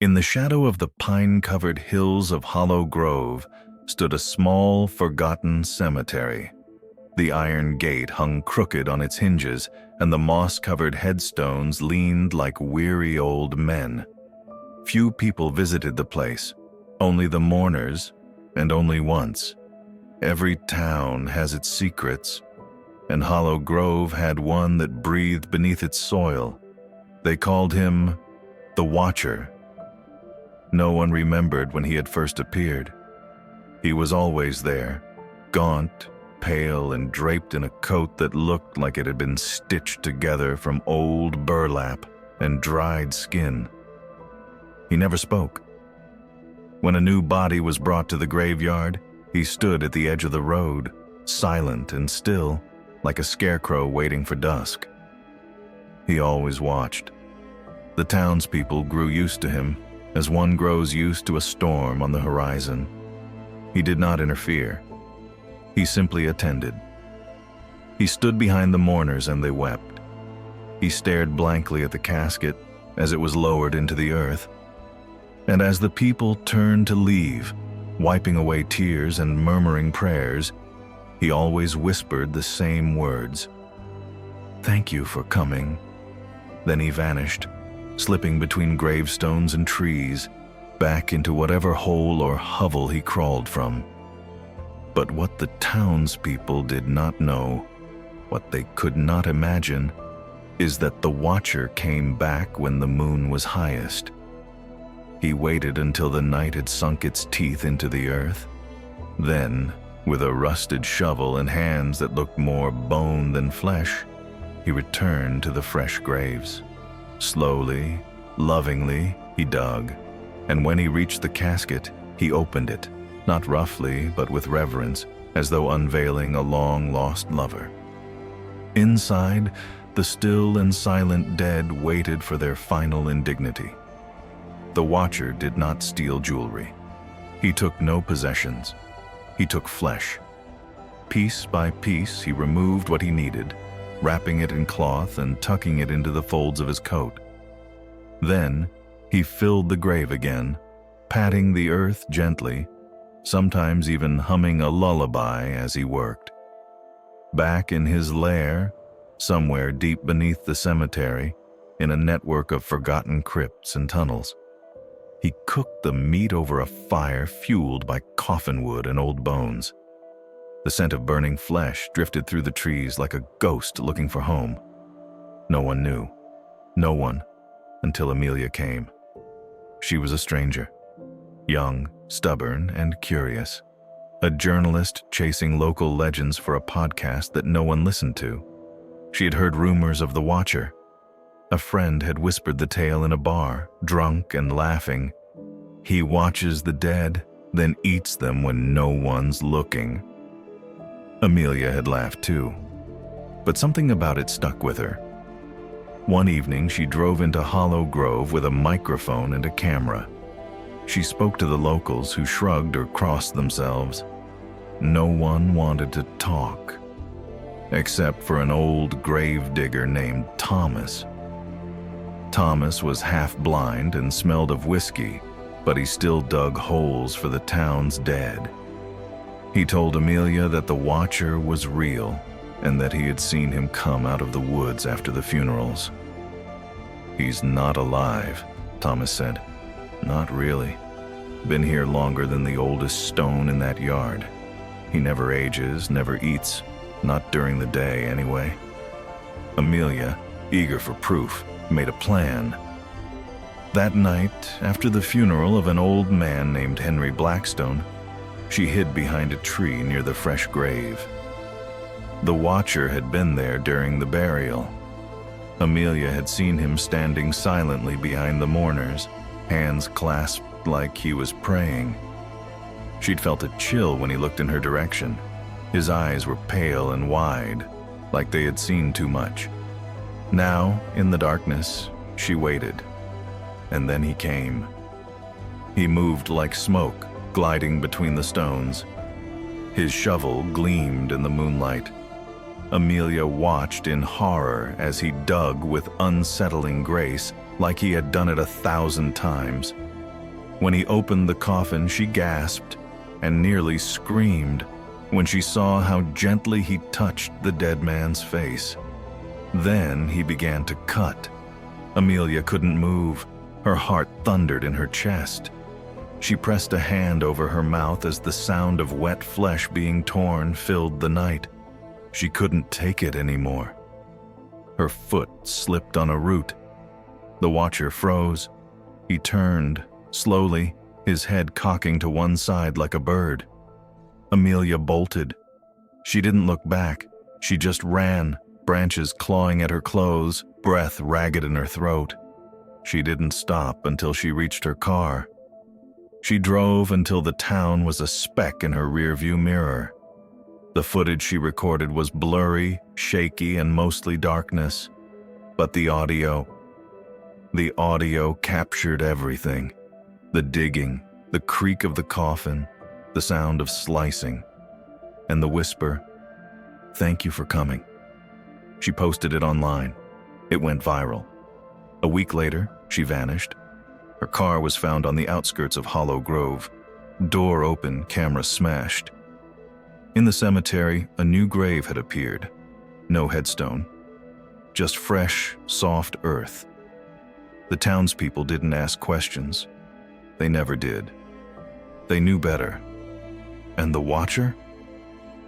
In the shadow of the pine-covered hills of Hollow Grove stood a small, forgotten cemetery. The iron gate hung crooked on its hinges, and the moss-covered headstones leaned like weary old men. Few people visited the place, only the mourners, and only once. Every town has its secrets, and Hollow Grove had one that breathed beneath its soil. They called him the Watcher. No one remembered when he had first appeared. He was always there, gaunt, pale, and draped in a coat that looked like it had been stitched together from old burlap and dried skin. He never spoke. When a new body was brought to the graveyard, he stood at the edge of the road, silent and still, like a scarecrow waiting for dusk. He always watched. The townspeople grew used to him, as one grows used to a storm on the horizon. He did not interfere. He simply attended. He stood behind the mourners and they wept. He stared blankly at the casket as it was lowered into the earth. And as the people turned to leave, wiping away tears and murmuring prayers, he always whispered the same words. "Thank you for coming." Then he vanished, slipping between gravestones and trees, back into whatever hole or hovel he crawled from. But what the townspeople did not know, what they could not imagine, is that the Watcher came back when the moon was highest. He waited until the night had sunk its teeth into the earth. Then, with a rusted shovel and hands that looked more bone than flesh, he returned to the fresh graves. Slowly, lovingly, he dug, and when he reached the casket, he opened it, not roughly, but with reverence, as though unveiling a long-lost lover. Inside, the still and silent dead waited for their final indignity. The Watcher did not steal jewelry. He took no possessions. He took flesh. Piece by piece, he removed what he needed, wrapping it in cloth and tucking it into the folds of his coat. Then, he filled the grave again, patting the earth gently, sometimes even humming a lullaby as he worked. Back in his lair, somewhere deep beneath the cemetery, in a network of forgotten crypts and tunnels, he cooked the meat over a fire fueled by coffin wood and old bones. The scent of burning flesh drifted through the trees like a ghost looking for home. No one knew. No one, until Amelia came. She was a stranger, young, stubborn, and curious. A journalist chasing local legends for a podcast that no one listened to. She had heard rumors of the Watcher. A friend had whispered the tale in a bar, drunk and laughing. He watches the dead, then eats them when no one's looking. Amelia had laughed too, but something about it stuck with her. One evening, she drove into Hollow Grove with a microphone and a camera. She spoke to the locals, who shrugged or crossed themselves. No one wanted to talk, except for an old gravedigger named Thomas. Thomas was half-blind and smelled of whiskey, but he still dug holes for the town's dead. He told Amelia that the Watcher was real and that he had seen him come out of the woods after the funerals. "He's not alive," Thomas said. "Not really. Been here longer than the oldest stone in that yard. He never ages, never eats, not during the day anyway." Amelia, eager for proof, made a plan. That night, after the funeral of an old man named Henry Blackstone, she hid behind a tree near the fresh grave. The Watcher had been there during the burial. Amelia had seen him standing silently behind the mourners, hands clasped like he was praying. She'd felt a chill when he looked in her direction. His eyes were pale and wide, like they had seen too much. Now, in the darkness, she waited. And then he came. He moved like smoke, gliding between the stones. His shovel gleamed in the moonlight. Amelia watched in horror as he dug with unsettling grace, like he had done it 1,000 times. When he opened the coffin, she gasped and nearly screamed when she saw how gently he touched the dead man's face. Then he began to cut. Amelia couldn't move. Her heart thundered in her chest. She pressed a hand over her mouth as the sound of wet flesh being torn filled the night. She couldn't take it anymore. Her foot slipped on a root. The watcher froze. He turned, slowly, his head cocking to one side like a bird. Amelia bolted. She didn't look back. She just ran, branches clawing at her clothes, breath ragged in her throat. She didn't stop until she reached her car. She drove until the town was a speck in her rearview mirror. The footage she recorded was blurry, shaky, and mostly darkness. But the audio captured everything. The digging, the creak of the coffin, the sound of slicing, and the whisper, "Thank you for coming." She posted it online. It went viral. A week later, she vanished. Her car was found on the outskirts of Hollow Grove. Door open, camera smashed. In the cemetery, a new grave had appeared. No headstone. Just fresh, soft earth. The townspeople didn't ask questions. They never did. They knew better. And the watcher?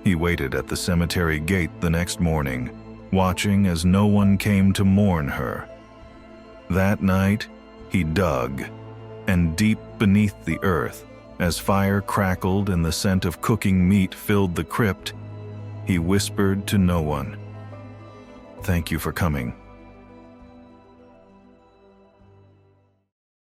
He waited at the cemetery gate the next morning, watching as no one came to mourn her. That night, he dug, and deep beneath the earth, as fire crackled and the scent of cooking meat filled the crypt, he whispered to no one, "Thank you for coming.